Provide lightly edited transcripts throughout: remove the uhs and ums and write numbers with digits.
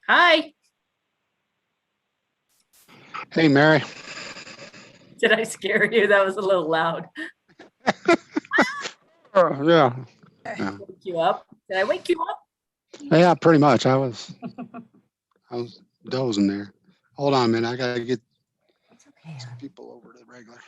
Hi, Hey, Mary. did I scare you? That was a little loud. Yeah, yeah, Wake you up? Did I wake you up? yeah. Pretty much. I was dozing there. Hold on a minute. I gotta get It's okay. some people over to the regular.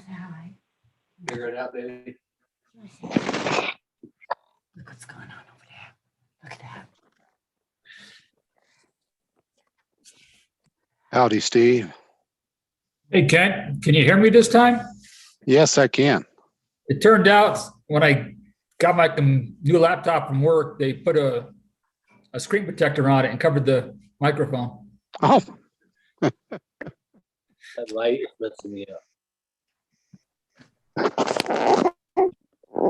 Hi. Figure it out, baby. Look what's going on over there. Look at that. Howdy, Steve. Hey, Kent, can you hear me this time? Yes, I can. It turned out when I got my new laptop from work, they put a screen protector on it and covered the microphone. Oh, That light is messing me up.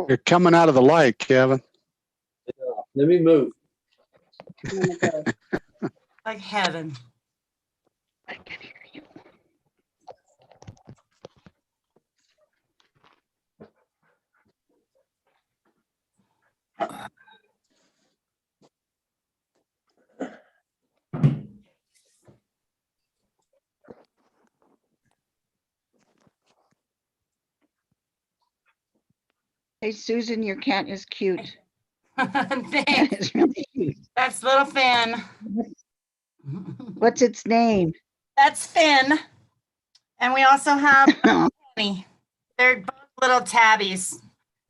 you're coming out of the light, Kevin. Let me move. Like heaven. Hey, Susan, your cat is cute. Thanks. It's really cute. That's little Finn. What's its name? That's Finn. And we also have Penny. They're both little tabbies,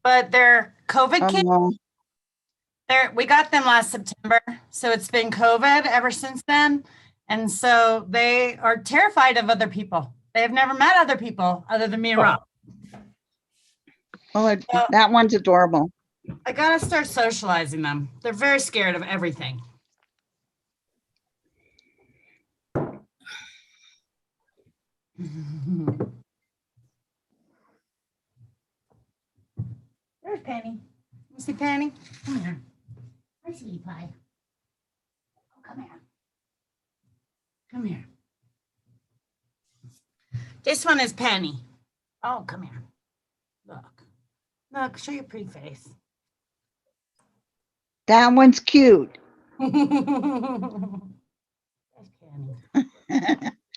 but they're COVID kids. Oh, We got them last September, so it's been COVID ever since then. And so they are terrified of other people. They have never met other people other than me and Rob. oh, that one's adorable. I gotta start socializing them. They're very scared of everything. There's Penny. You see Penny? Come here. Where's Sweetie Pie? Oh, come here. Come here. This one is Penny. Oh, come here. Look. Look, show your pretty face. That one's cute. There's Penny.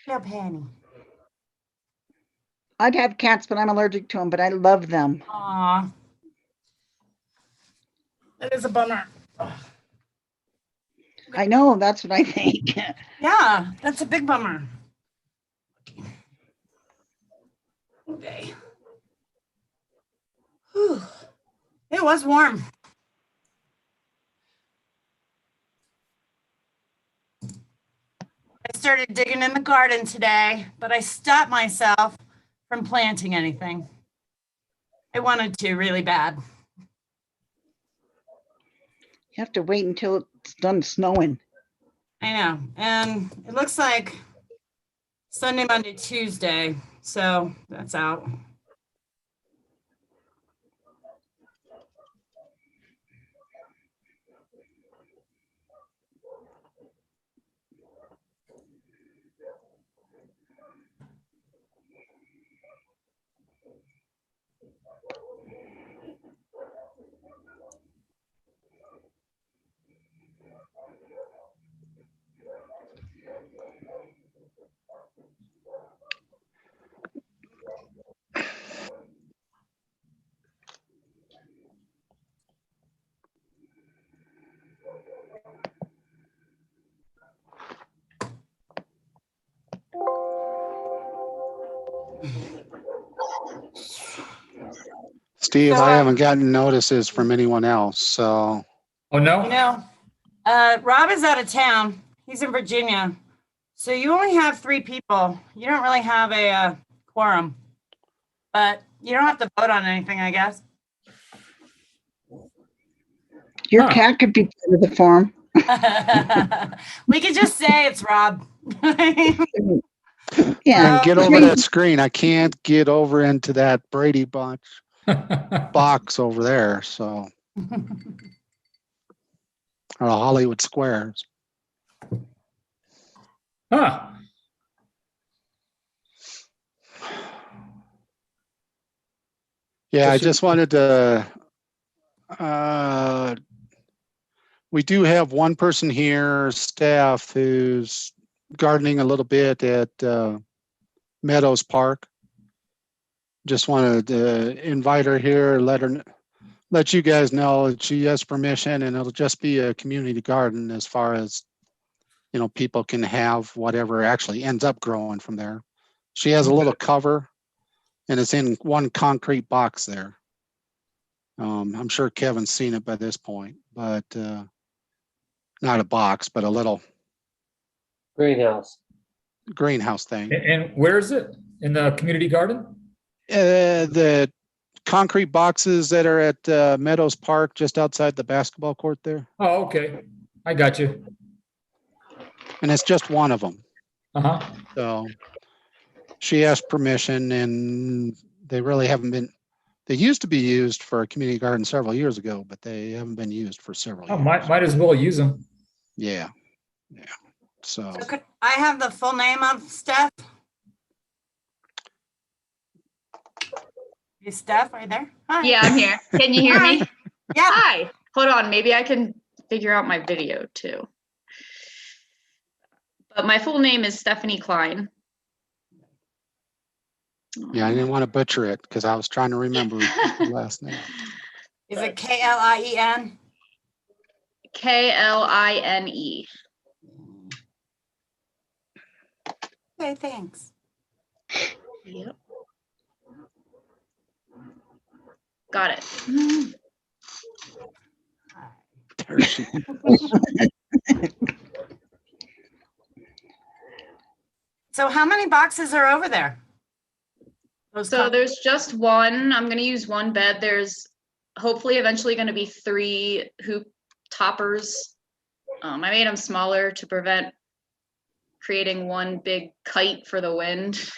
Little Penny. I'd have cats, but I'm allergic to them, but I love them. Aw. That is a bummer. I know, that's what I think. Yeah, that's a big bummer. Okay. Whew. It was warm. I started digging in the garden today, but I stopped myself from planting anything. I wanted to really bad. You have to wait until it's done snowing. I know. And it looks like Sunday, Monday, Tuesday. So that's out. Steve, So, I haven't gotten notices from anyone else, so Oh, no? You know, Rob is out of town. He's in Virginia. So you only have 3 people. You don't really have a quorum. But you don't have to vote on anything, I guess. Your Huh. cat could be part of the forum. We could just say it's Rob. Yeah. and get over Three- that screen. I can't get over into that Brady Bunch box over there, so or the Hollywood Squares. Huh. Yeah, I Just- just wanted to. We do have one person here, staff, who's gardening a little bit at Meadows Park. Just wanted to invite her here, let you guys know that she has permission, and it'll just be a community garden as far as, you know, people can have whatever actually ends up growing from there. She has a little cover, and it's in one concrete box there. I'm sure Kevin's seen it by this point, but not a box, but a little Greenhouse. greenhouse thing. And where is it? In the community garden? The concrete boxes that are at Meadows Park, just outside the basketball court there. Oh, okay. I got you. And it's just one of them. Uh-huh. So she asked permission, and they really haven't been, they used to be used for a community garden several years ago, but they haven't been used for several Oh, years. might as well use them. Yeah. So So could I have the full name of Steph? Hey, Steph, are you there? Hi. Yeah, I'm here. Can you hear me? Yeah. Hi. Hold on. Maybe I can figure out my video too. But my full name is Stephanie Klein. yeah, I didn't want to butcher it because I was trying to remember the last name. Is it Klien? Kline. Okay, thanks. Yep. Got it. There she So how many boxes are over there? Those So there's just one. I'm going to use one bed. There's hopefully eventually going to be 3 hoop toppers. I made them smaller to prevent creating one big kite for the wind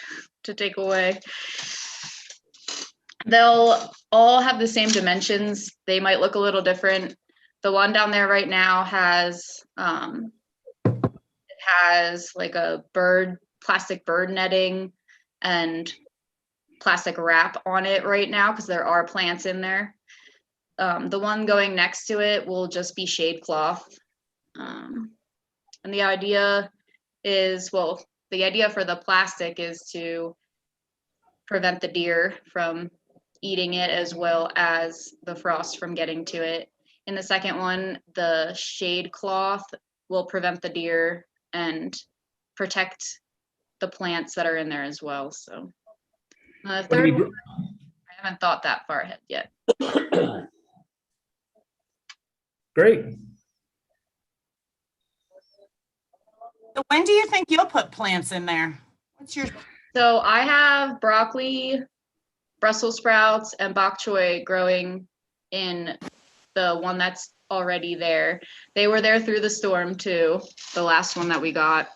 to take away. They'll all have the same dimensions. They might look a little different. The one down there right now has like a plastic bird netting and plastic wrap on it right now because there are plants in there. The one going next to it will just be shade cloth. And the idea is, well, the idea for the plastic is to prevent the deer from eating it as well as the frost from getting to it. In the second one, the shade cloth will prevent the deer and protect the plants that are in there as well. So the What do third you one, do? I haven't thought that far ahead yet. Great. So when do you think you'll put plants in there? What's your So I have broccoli, Brussels sprouts, and bok choy growing in the one that's already there. They were there through the storm too, the last one that we got.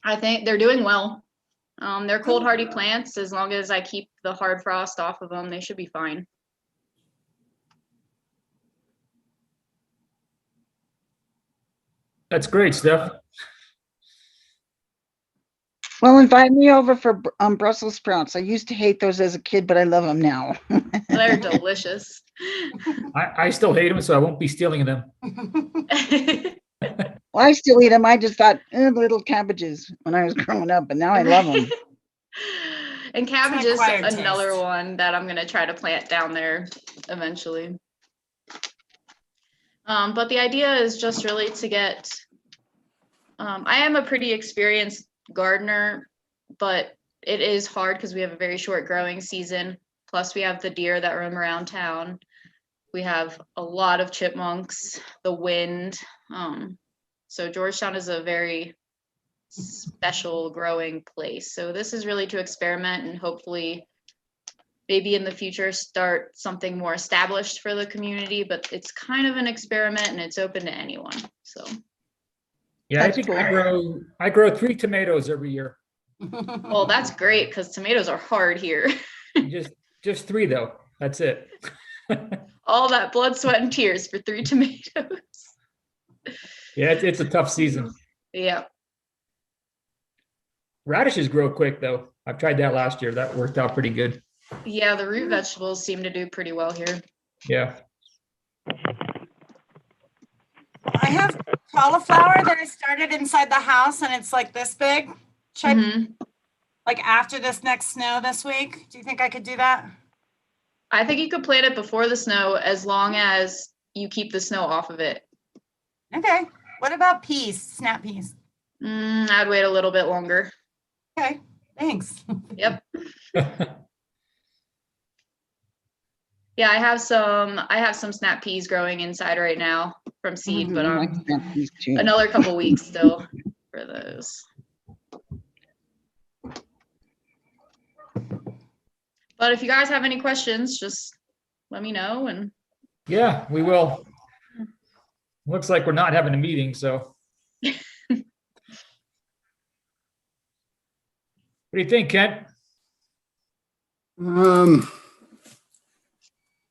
I think they're doing well. They're cold hardy plants. As long as I keep the hard frost off of them, they should be fine. That's great, Steph. Well, invite me over for Brussels sprouts. I used to hate those as a kid, but I love them now. They're delicious. I still hate them, so I won't be stealing them. Well, I still eat them. I just thought little cabbages when I was growing up, but now I love them. And cabbage is acquired another taste. one that I'm going to try to plant down there eventually. But the idea is just really to get, I am a pretty experienced gardener, but it is hard because we have a very short growing season. Plus we have the deer that roam around town. We have a lot of chipmunks, the wind. So Georgetown is a very special growing place. So this is really to experiment and hopefully maybe in the future start something more established for the community, but it's kind of an experiment and it's open to anyone. So Yeah, I That's think cool. I grow 3 tomatoes every year. well, that's great because tomatoes are hard here. Just 3 though. That's it. All that blood, sweat, and tears for 3 tomatoes. Yeah, it's a tough season. Yeah. Radishes grow quick though. I've tried that last year. That worked out pretty good. Yeah, the root vegetables seem to do pretty well here. Yeah. I have cauliflower that I started inside the house and it's like this big. Should I, Mhm. like after this next snow this week? Do you think I could do that? I think you could plant it before the snow as long as you keep the snow off of it. Okay. What about peas, snap peas? I'd wait a little bit longer. Okay, thanks. Yep. Yeah, I have some snap peas growing inside right now from seed, but I like snap peas too. another couple weeks still for those. But if you guys have any questions, just let me know. And Yeah, we will. Looks like we're not having a meeting, so. What do you think, Kent?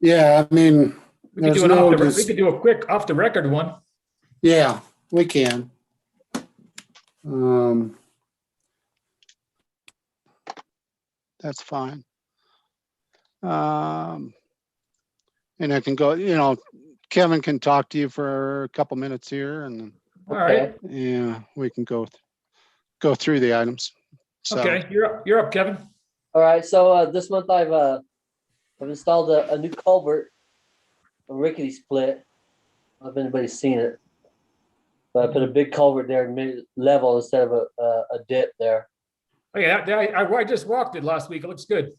Yeah, I mean, We could there's do an no, we could do a quick off the record one. yeah, we can. That's fine. And I can go, Kevin can talk to you for a couple minutes here and All right. yeah, we can go through the items. So, Okay, you're up, Kevin. All right, so this month I've installed a new culvert, a rickety split. I don't know if anybody's seen it. But I put a big culvert there and made it level instead of a dip there. Oh yeah, I just walked it last week. It looks good.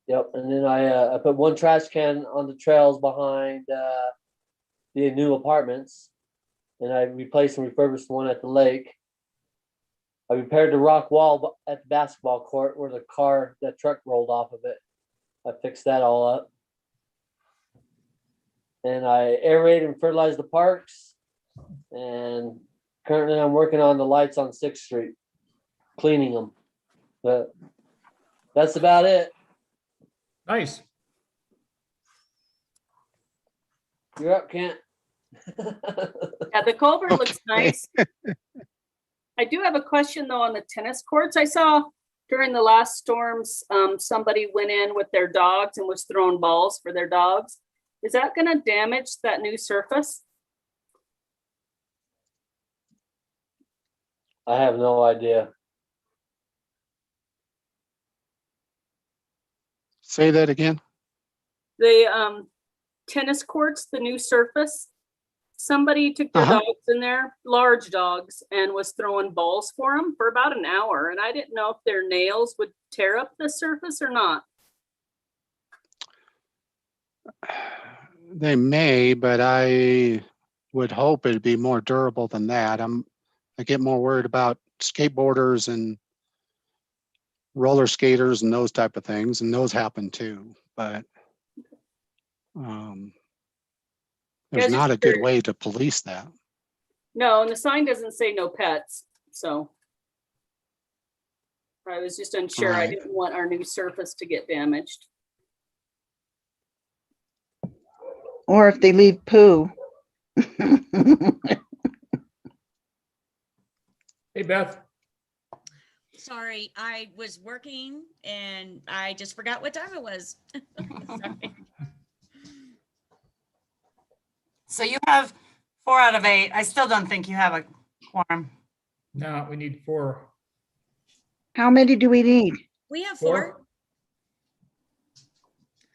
Yep, and then I put one trash can on the trails behind the new apartments, and I replaced and refurbished the one at the lake. I repaired the rock wall at the basketball court where that truck rolled off of it. I fixed that all up. And I aerated and fertilized the parks. And currently I'm working on the lights on 6th Street, cleaning them. But that's about it. Nice. You're up, Kent. Yeah, the culvert looks nice. I do have a question though on the tennis courts. I saw during the last storms, somebody went in with their dogs and was throwing balls for their dogs. Is that gonna damage that new surface? I have no idea. say that again. The tennis courts, the new surface, somebody took their Uh-huh. dogs in there, large dogs, and was throwing balls for them for about an hour. And I didn't know if their nails would tear up the surface or not. They may, but I would hope it'd be more durable than that. I get more worried about skateboarders and roller skaters and those type of things, and those happen too. But there's just not a good curious. way to police that. No, and the sign doesn't say no pets, so. I was just unsure. I Right. didn't want our new surface to get damaged. Or if they leave poo. Hey, Beth. Sorry, I was working and I just forgot what time it was. Sorry. So you have 4 out of 8. I still don't think you have a quorum. No, we need 4. How many do we need? We have 4. 4.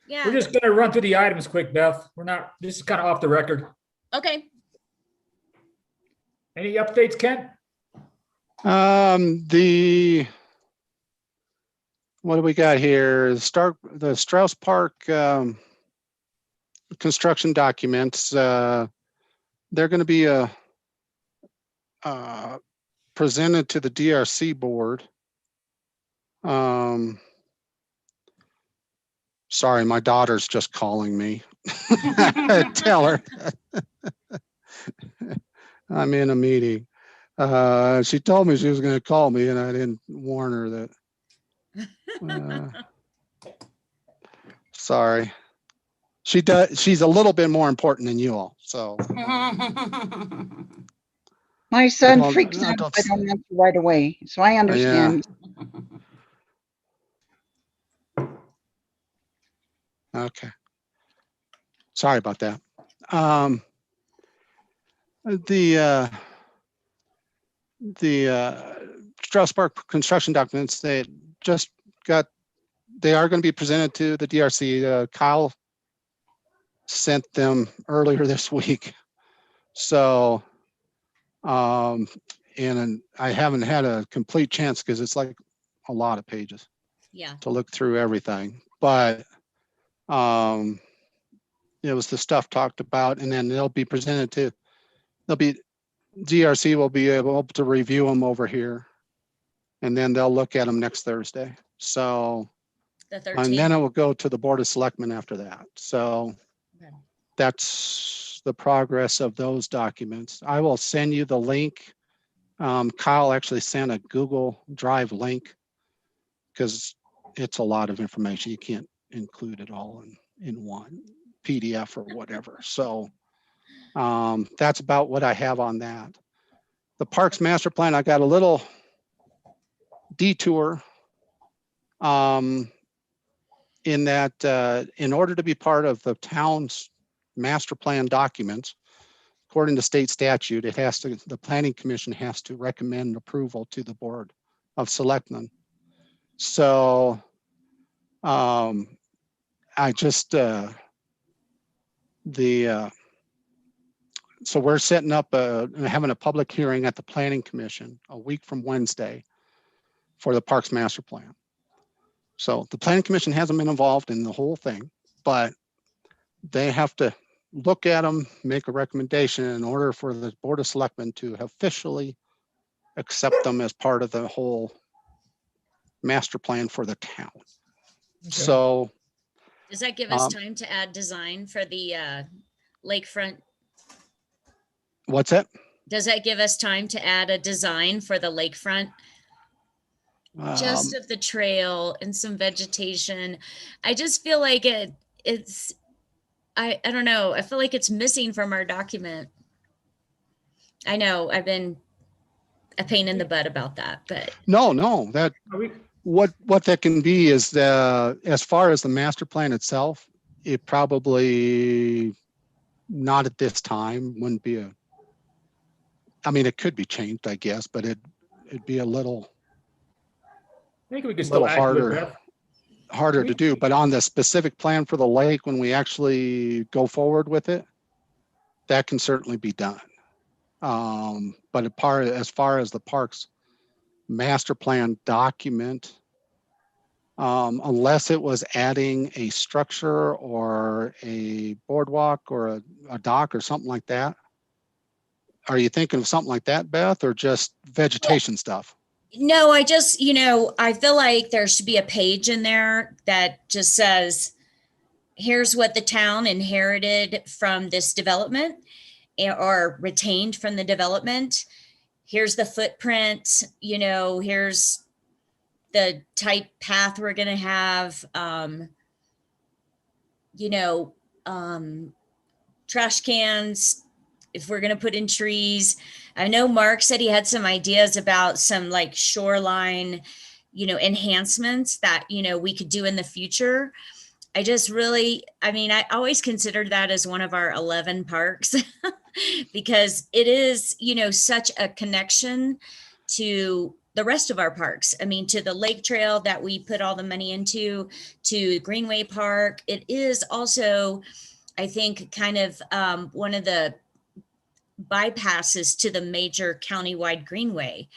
Yeah, We're just gonna run through the items quick, Beth. This is kind of off the record. okay. Any updates, Kent? The what do we got here? The Strauss Park construction documents. They're going to be presented to the DRC board. Sorry, my daughter's just calling me. Tell her. I'm in a meeting. She told me she was going to call me and I didn't warn her that. Sorry. She does. She's a little bit more important than you all. So My son Well, freaks no, out don't if I don't answer right away, so I understand. okay. Sorry about that. The Strauss Park construction documents, they are going to be presented to the DRC. Kyle sent them earlier this week. So, and I haven't had a complete chance because it's like a lot of pages Yeah. to look through everything, but it was the stuff talked about, and then DRC will be able to review them over here, and then they'll look at them next Thursday. So, The and then 13th. it will go to the Board of Selectmen after that. So Okay. that's the progress of those documents. I will send you the link. Kyle actually sent a Google Drive link because it's a lot of information. You can't include it all in one PDF or whatever. So that's about what I have on that. The Parks Master Plan, I got a little detour in that in order to be part of the town's master plan documents, according to state statute, the Planning Commission has to recommend approval to the Board of Selectmen. So I just so we're setting up having a public hearing at the Planning Commission a week from Wednesday for the Parks Master Plan. So the Planning Commission hasn't been involved in the whole thing, but they have to look at them, make a recommendation in order for the Board of Selectmen to officially accept them as part of the whole master plan for the town. Okay. So Does that give us time to add design for the lakefront? what's that? Does that give us time to add a design for the lakefront? Just of the trail and some vegetation. I just feel like it's I don't know. I feel like it's missing from our document. I know I've been a pain in the butt about that, but No, that Are we- what that can be is as far as the master plan itself, it probably not at this time wouldn't be I mean, it could be changed, I guess, but it'd be a little I think we can still little add to it, harder. Beth. harder to do, but on the specific plan for the lake, when we actually go forward with it, that can certainly be done. But as far as the parks master plan document, unless it was adding a structure or a boardwalk or a dock or something like that. Are you thinking of something like that, Beth, or just vegetation stuff? no, I just, I feel like there should be a page in there that just says, here's what the town inherited from this development or retained from the development. Here's the footprint, here's the type path we're going to have, trash cans, if we're going to put in trees. I know Mark said he had some ideas about some like shoreline, enhancements that, we could do in the future. I just really, I always considered that as one of our 11 parks because it is, such a connection to the rest of our parks. To the lake trail that we put all the money into, to Greenway Park. It is also, I think, kind of one of the bypasses to the major countywide greenway.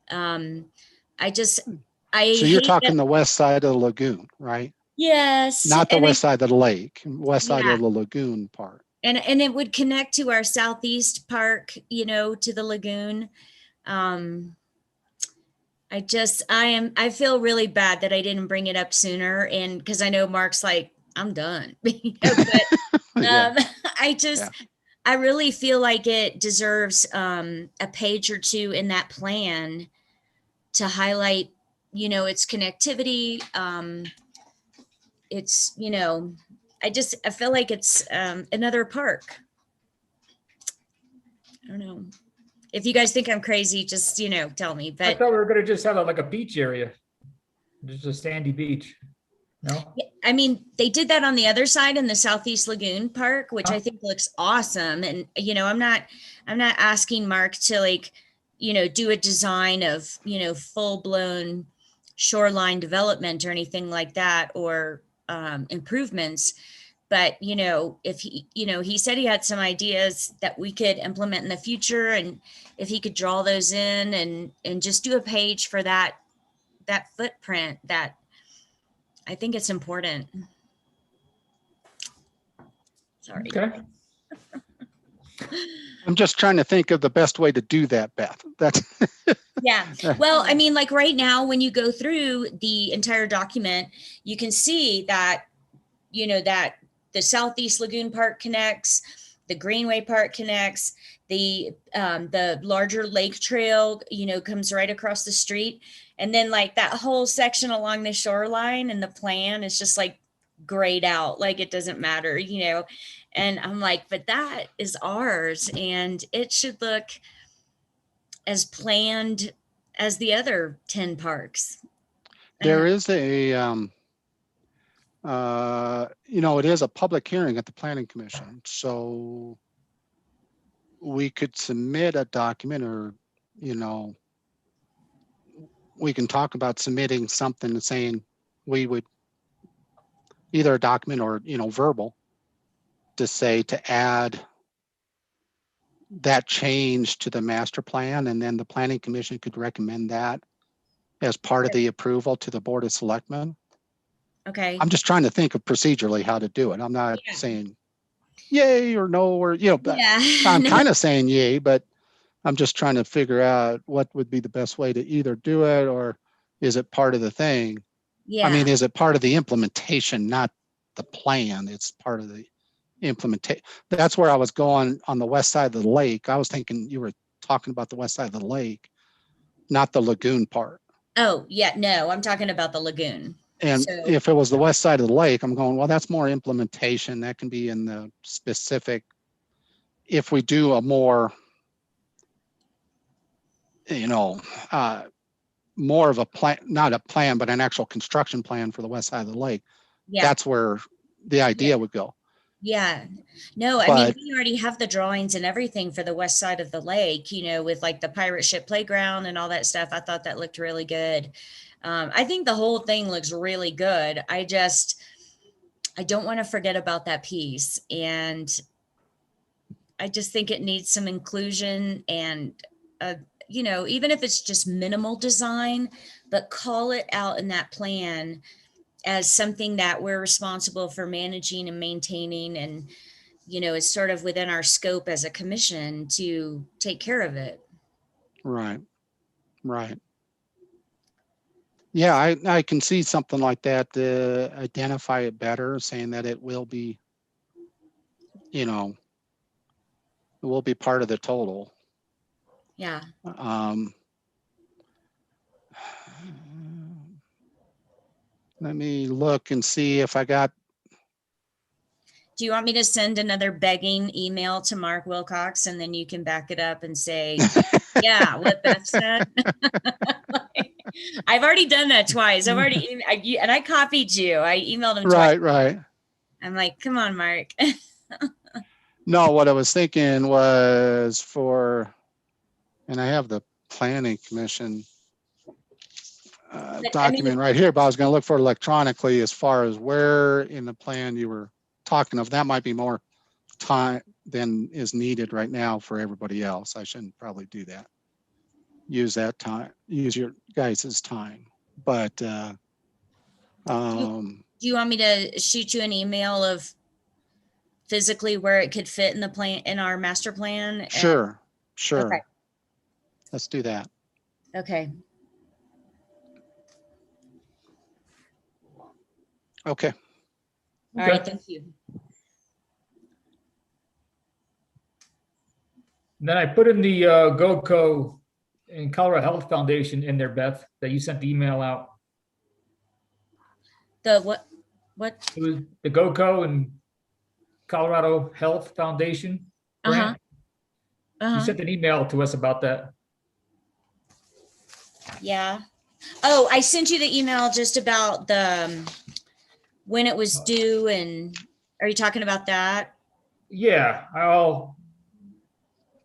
I I So you're hate talking that- the west side of the lagoon, right? Yes. Not the and I- west side of the lake, west side Yeah. of the lagoon part. and it would connect to our southeast park, you know, to the lagoon. I feel really bad that I didn't bring it up sooner, and because I know Mark's like, I'm done. You know, but Yeah. I just Yeah. I really feel like it deserves a page or two in that plan to highlight, you know, its connectivity. It's, you know, I feel like it's another park. I don't know. If you guys think I'm crazy, just, you know, tell me. I But thought we were gonna just have like a beach area, just a sandy beach. No? yeah, I mean, they did that on the other side in the Southeast Lagoon Park, which I Oh. think looks awesome. And, you know, I'm not asking Mark to like, you know, do a design of, you know, full blown shoreline development or anything like that, or improvements. But, you know, if he, you know, he said he had some ideas that we could implement in the future, and if he could draw those in and just do a page for that footprint, that I think it's important. Sorry. Okay. I'm just trying to think of the best way to do that, Beth. That's Yeah. Well, I mean, like right now, when you go through the entire document, you can see that, you know, that the Southeast Lagoon Park connects, the Greenway Park connects, the larger lake trail, you know, comes right across the street. And then like that whole section along the shoreline and the plan is just like grayed out, like it doesn't matter, you know. And I'm like, but that is ours, and it should look as planned as the other 10 parks. there is a you know, it is a public hearing at the Planning Commission, so we could submit a document, or, you know, we can talk about submitting something and saying we would either a document or, you know, verbal to say to add that change to the master plan, and then the Planning Commission could recommend that as part of the approval to the Board of Selectmen. Okay. I'm just trying to think of procedurally how to do it. I'm not Yeah. saying yay or no, or, you know, but Yeah. I'm No. kind of saying yay, but I'm just trying to figure out what would be the best way to either do it, or is it part of the thing? Yeah. I mean, is it part of the implementation, not the plan? It's part of the implementation. That's where I was going on the west side of the lake. I was thinking you were talking about the west side of the lake, not the lagoon part. Oh, yeah. No, I'm talking about the lagoon. And So- if it was the west side of the lake, I'm going, well, that's more implementation. That can be in the specific. If we do a more, you know, more of a plan, not a plan, but an actual construction plan for the west side of the lake, Yeah. that's where the idea would go. Yeah. No, I mean, But- we already have the drawings and everything for the west side of the lake, you know, with like the pirate ship playground and all that stuff. I thought that looked really good. I think the whole thing looks really good. I don't want to forget about that piece. And I just think it needs some inclusion and, you know, even if it's just minimal design, but call it out in that plan as something that we're responsible for managing and maintaining, and, you know, it's sort of within our scope as a commission to take care of it. Right. Right. Yeah, I can see something like that to identify it better, saying that it will be, you know, it will be part of the total. Yeah. Let me look and see if I got, Do you want me to send another begging email to Mark Wilcox, and then you can back it up and say, yeah, what Beth said? I've already done that twice. I've already, and I copied you. I emailed him twice. right, right. I'm like, come on, Mark. No, what I was thinking was for, and I have the planning commission But, I mean- document right here, but I was gonna look for electronically as far as where in the plan you were talking of. That might be more time than is needed right now for everybody else. I shouldn't probably do that. Use that time, use your guys' time. But, Do you want me to shoot you an email of physically where it could fit in the plan, in our master plan? and- sure, sure. Okay. Let's do that. Okay. Okay. All right. Okay. Thank you. Then I put in the GoCo and Colorado Health Foundation in there, Beth, that you sent the email out. The what? It was the GoCo and Colorado Health Foundation Uh-huh. grant. You Uh-huh. sent an email to us about that. Yeah. Oh, I sent you the email just about the when it was due, and are you talking about that? Yeah,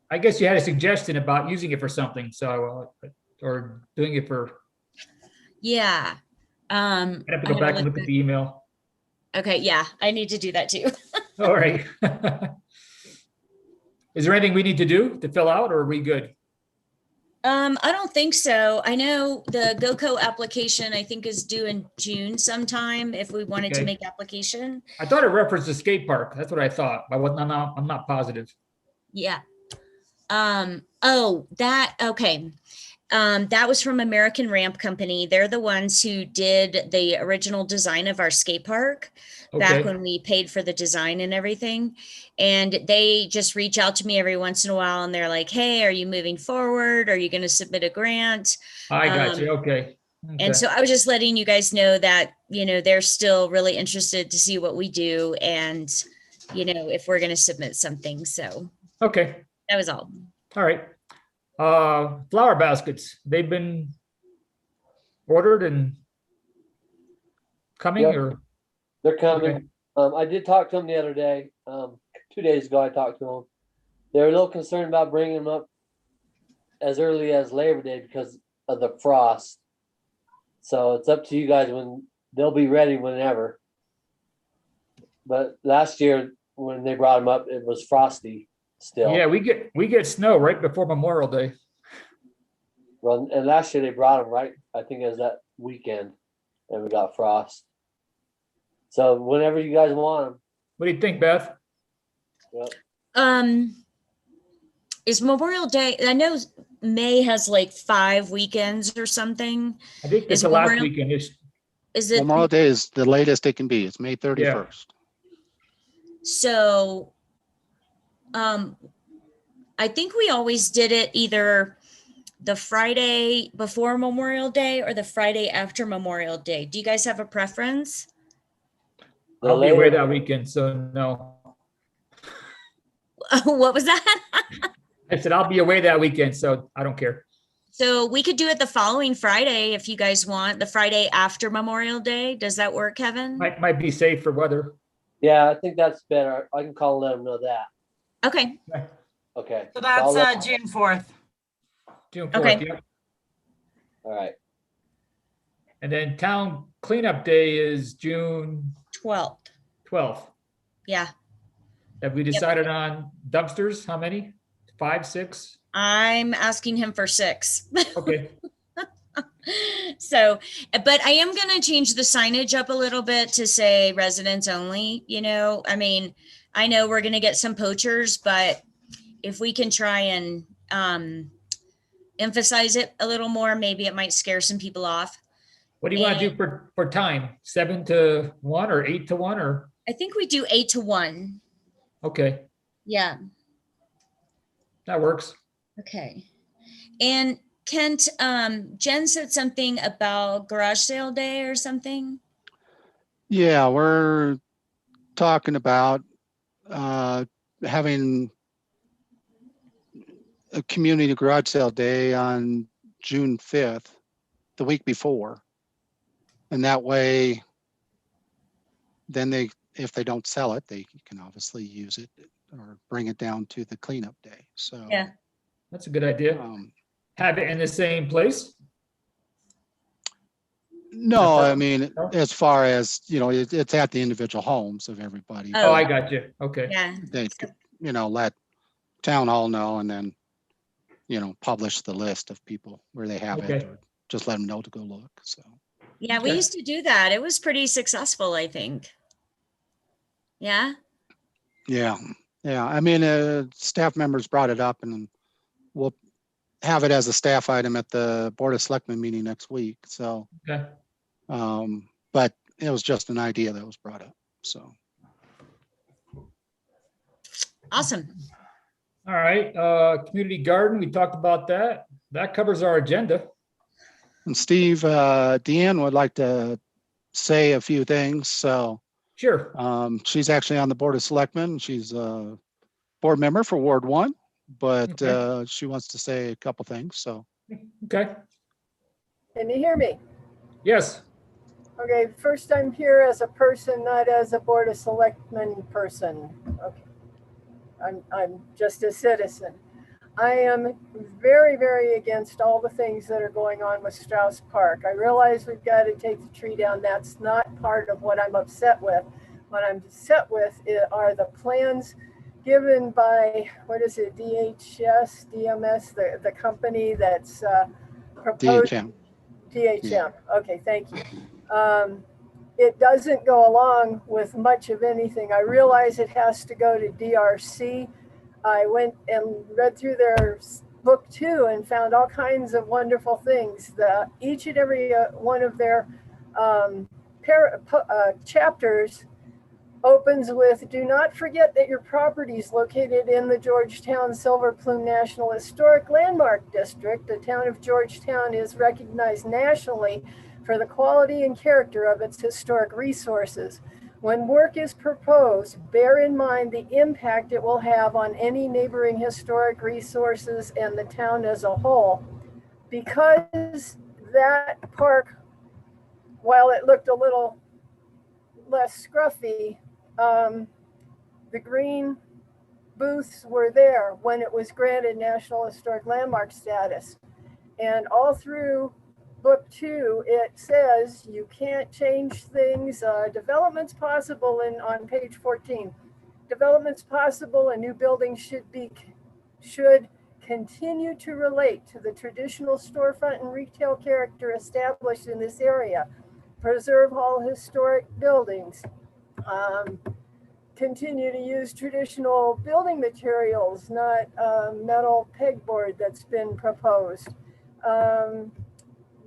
I guess you had a suggestion about using it for something, so, or doing it for, Yeah. I'd have to I go gotta back and look look at the email. Okay, yeah, I need to do that too. All right. Is there anything we need to do to fill out, or are we good? I don't think so. I know the GoCo application, I think, is due in June sometime if we wanted to Okay. make application. I thought it referenced the skate park. That's what I thought. I'm not positive. Yeah. Oh, okay. That was from American Ramp Company. They're the ones who did the original design of our skate park back Okay, when we paid for the design and everything. And they just reach out to me every once in a while and they're like, hey, are you moving forward? Are you going to submit a grant? I got you. Okay. Okay. And so I was just letting you guys know that, they're still really interested to see what we do and, if we're going to submit something. So Okay, that was all. all right. Flower baskets, they've been ordered and coming, Yep. or? They're coming. Okay. I did talk to them the other day. 2 days ago, I talked to them. They're a little concerned about bringing them up as early as Labor Day because of the frost. So it's up to you guys when they'll be ready whenever. But last year when they brought them up, it was frosty still. Yeah, we get snow right before Memorial Day. Well, and last year they brought them right. I think it was that weekend, and we got frost. So whenever you guys want them. What do you think, Beth? Is Memorial Day, I know May has like 5 weekends or something. I think it's Is the last Memorial- weekend. Is it? Memorial Day is the latest it can be. It's May 31st. So, I think we always did it either the Friday before Memorial Day or the Friday after Memorial Day. Do you guys have a preference? I'll be away that weekend, so no. What was that? I said I'll be away that weekend, so I don't care. So we could do it the following Friday if you guys want, the Friday after Memorial Day. Does that work, Kevin? Might be safe for weather. Yeah, I think that's better. I can call and let them know that. Okay. Okay. So I'll let- that's June 4th. June 4th, Okay. yeah. All right. And then town cleanup day is June 12th. 12th. Yeah. Have we decided on dumpsters? How many? 5, 6? I'm asking him for 6. Okay, So, but I am going to change the signage up a little bit to say residents only, I mean, I know we're going to get some poachers, but if we can try and emphasize it a little more, maybe it might scare some people off. what do you want to do for time? 7 to 1 or 8 to 1 or? I think we do 8 to 1. Okay, Yeah. that works. Okay. And Kent, Jen said something about garage sale day or something. Yeah, we're talking about having a community garage sale day on June 5th, the week before. And that way, then if they don't sell it, they can obviously use it or bring it down to the cleanup day. So, Yeah. That's a good idea. Have it in the same place? No, I mean, No? as far as, it's at the individual homes of everybody. Oh. Oh, I got you. Okay. Yeah. They could, let town hall know and then, publish the list of people where they have it Okay. or just let them know to go look. So, Yeah, we Okay. used to do that. It was pretty successful, I think. Yeah. yeah. Yeah. I mean, staff members brought it up, and we'll have it as a staff item at the Board of Selectmen meeting next week. So, Okay. but it was just an idea that was brought up. So, Awesome. All right, community garden, we talked about that. That covers our agenda. and Steve, Deanne would like to say a few things. So, Sure. she's actually on the Board of Selectmen. She's a board member for Ward 1, but Okay. she wants to say a couple things. So, Okay. Can you hear me? Yes. Okay, first I'm here as a person, not as a Board of Selectmen person. Okay. I'm just a citizen. I am very, very against all the things that are going on with Strauss Park. I realize we've got to take the tree down. That's not part of what I'm upset with. What I'm upset with are the plans given by, what is it, DHS, DMS, the company that's proposed. DHM. DHM. Okay, thank you. It doesn't go along with much of anything. I realize it has to go to DRC. I went and read through their book too and found all kinds of wonderful things. Each and every one of their chapters opens with, do not forget that your property is located in the Georgetown Silver Plume National Historic Landmark District. The town of Georgetown is recognized nationally for the quality and character of its historic resources. When work is proposed, bear in mind the impact it will have on any neighboring historic resources and the town as a whole. Because that park, while it looked a little less scruffy, the green booths were there when it was granted National Historic Landmark status. And all through book 2, it says you can't change things. Development's possible on page 14. Development's possible and new buildings should continue to relate to the traditional storefront and retail character established in this area. Preserve all historic buildings. Continue to use traditional building materials, not metal pegboard that's been proposed.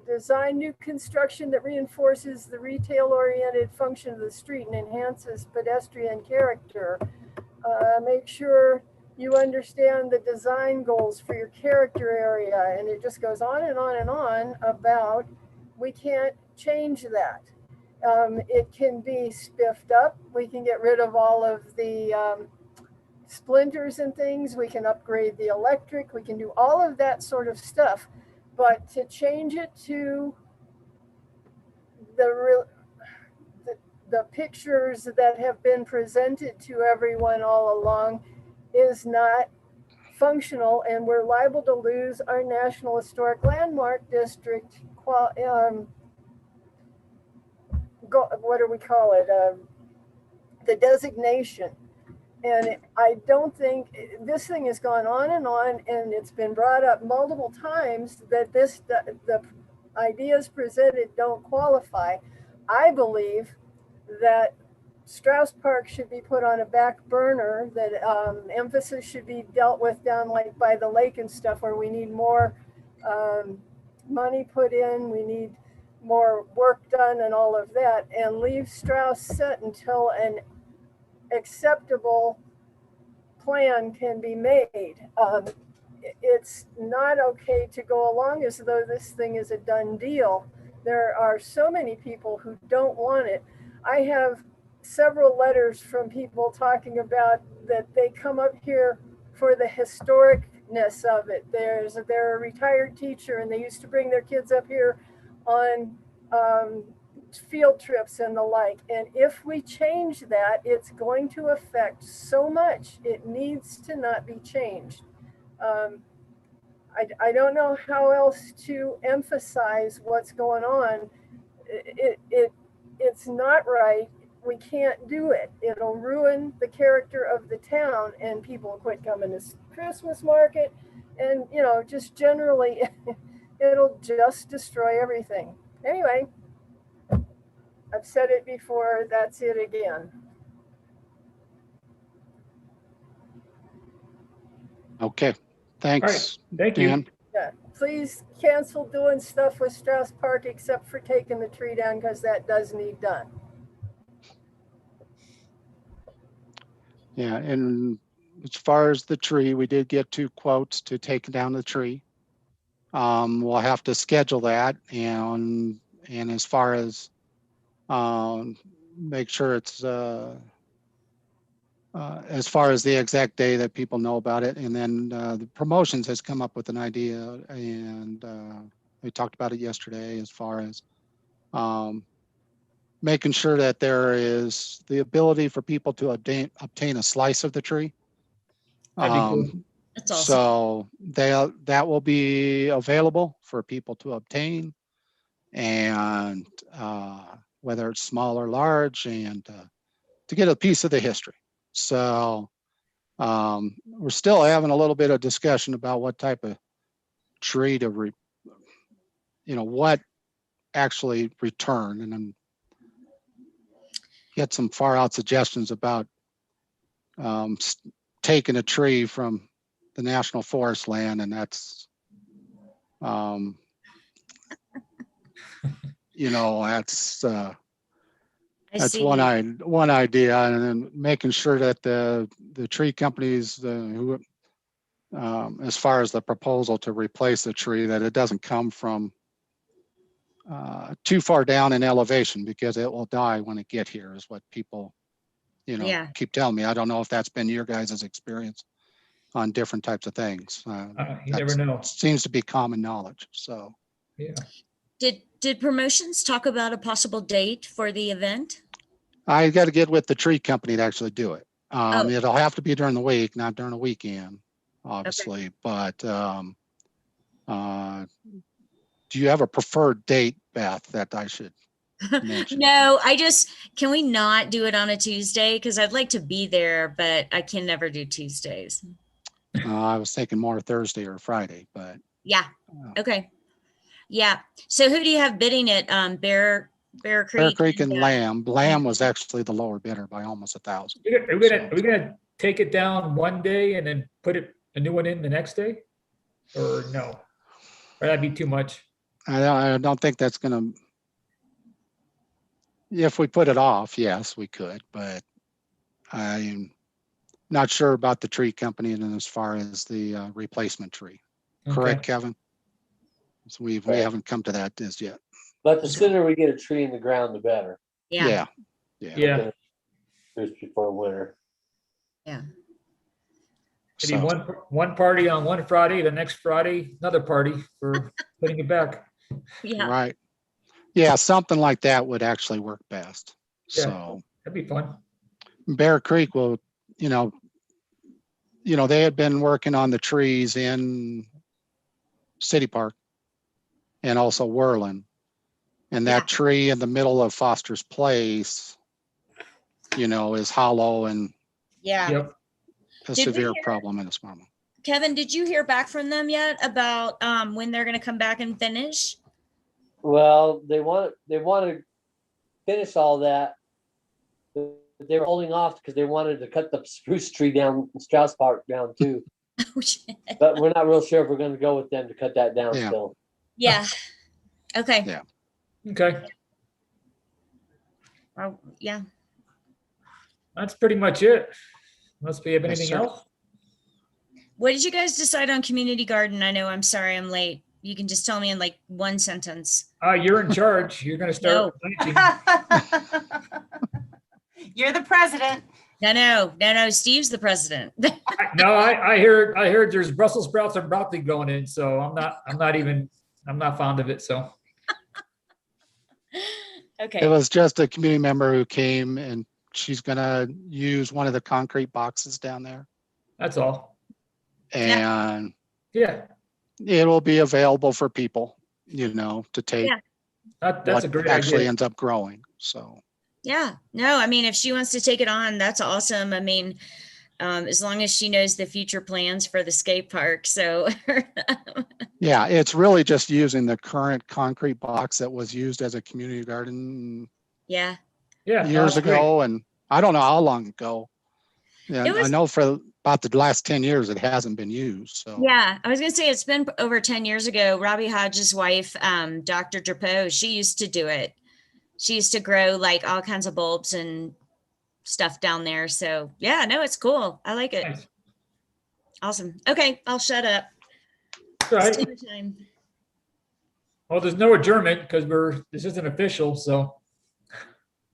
Design new construction that reinforces the retail-oriented function of the street and enhances pedestrian character. Make sure you understand the design goals for your character area. And it just goes on and on and on about, we can't change that. It can be spiffed up. We can get rid of all of the splinters and things. We can upgrade the electric. We can do all of that sort of stuff. But to change it to the pictures that have been presented to everyone all along is not functional, and we're liable to lose our National Historic Landmark District, what do we call it? The designation. And I don't think, this thing has gone on, and it's been brought up multiple times that the ideas presented don't qualify. I believe that Strauss Park should be put on a back burner, that emphasis should be dealt with down like by the lake and stuff, where we need more money put in, we need more work done and all of that, and leave Strauss set until an acceptable plan can be made. It's not okay to go along as though this thing is a done deal. There are so many people who don't want it. I have several letters from people talking about that they come up here for the historicness of it. They're a retired teacher and they used to bring their kids up here on field trips and the like. And if we change that, it's going to affect so much. It needs to not be changed. I don't know how else to emphasize what's going on. It's not right. We can't do it. It'll ruin the character of the town, and people will quit coming to Christmas market. And, just generally, it'll just destroy everything. Anyway, I've said it before, that's it again. Okay, thanks, Thank you. Dan. Yeah, please cancel doing stuff with Strauss Park except for taking the tree down because that does need done. Yeah, and as far as the tree, we did get 2 quotes to take down the tree. We'll have to schedule that, and as far as make sure it's as far as the exact day that people know about it, and then the promotions has come up with an idea, and we talked about it yesterday as far as making sure that there is the ability for people to obtain a slice of the tree. That'd be cool. That's awesome. So that will be available for people to obtain, and whether it's small or large, and to get a piece of the history. So we're still having a little bit of discussion about what type of tree to what actually return, and then get some far out suggestions about taking a tree from the national forest land, and that's that's see. one idea, and then making sure that the tree companies who as far as the proposal to replace the tree, that it doesn't come from too far down in elevation, because it will die when it get here, is what people Yeah. keep telling me. I don't know if that's been your guys' experience on different types of things. You never know. Seems to be common knowledge. So Yeah. Did promotions talk about a possible date for the event? I got to get with the tree company to actually do it. Oh. It'll have to be during the week, not during a weekend, obviously. But do you have a preferred date, Beth, that I should mention? No, can we not do it on a Tuesday? Because I'd like to be there, but I can never do Tuesdays. I was thinking more Thursday or Friday, but Yeah. Okay. Yeah. So who do you have bidding it? Bear Creek? Bear Creek and Lamb. Lamb was actually the lower bidder by almost 1,000. Are we gonna take it down one day and then put a new one in the next day? Or no? Or that'd be too much? I don't think that's gonna. If we put it off, yes, we could, but I'm not sure about the tree company and as far as the replacement tree. Correct, Kevin? So we haven't come to that as yet. But the sooner we get a tree in the ground, the better. Yeah. Yeah. Just before winter. Yeah. Maybe So, one party on one Friday, the next Friday, another party for putting it back. Yeah. right. Yeah, something like that would actually work best. Yeah. So That'd be fun. Bear Creek will, they had been working on the trees in City Park and also Whirling. And that tree in the middle of Foster's Place, is hollow and Yeah. Yep. a Did we severe hear- problem in its moment. Kevin, did you hear back from them yet about when they're going to come back and finish? Well, they want to finish all that, but they were holding off because they wanted to cut the spruce tree down in Strauss Park down too. Oh, shit. But we're not real sure if we're going to go with them to cut that down Yeah. still. Yeah. Okay. Yeah. Okay. Yeah. That's pretty much it. Unless we have Yes, anything sir. else? What did you guys decide on community garden? I know, I'm sorry, I'm late. You can just tell me in like one sentence. You're in charge. You're gonna start planting. You're the president. No, Steve's the president. No, I heard there's Brussels sprouts and broccoli going in, so I'm not fond of it, so. It Okay. was just a community member who came, and she's gonna use one of the concrete boxes down there, That's all. and Yeah, it will be available for people, to take Yeah. that's what a great actually idea. ends up growing. So Yeah. No, I mean, if she wants to take it on, that's awesome. I mean, as long as she knows the future plans for the skate park. So Yeah, it's really just using the current concrete box that was used as a community garden Yeah. Yeah. no, years that's great. ago, and I don't know how long ago. Yeah, It I was- know for about the last 10 years, it hasn't been used, so. Yeah, I was gonna say it's been over 10 years ago. Robbie Hodges' wife, Dr. Drapeau, she used to do it. She used to grow like all kinds of bulbs and stuff down there. So yeah, no, it's cool. I like it. Nice. Awesome. Okay, I'll shut up. All It's right. dinner time. Well, there's no adjournment because this isn't official. So,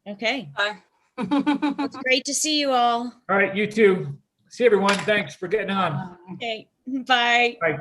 Okay, Bye. it's great to see you all. all right, you too. See everyone. Thanks for getting on. Okay, bye. Bye.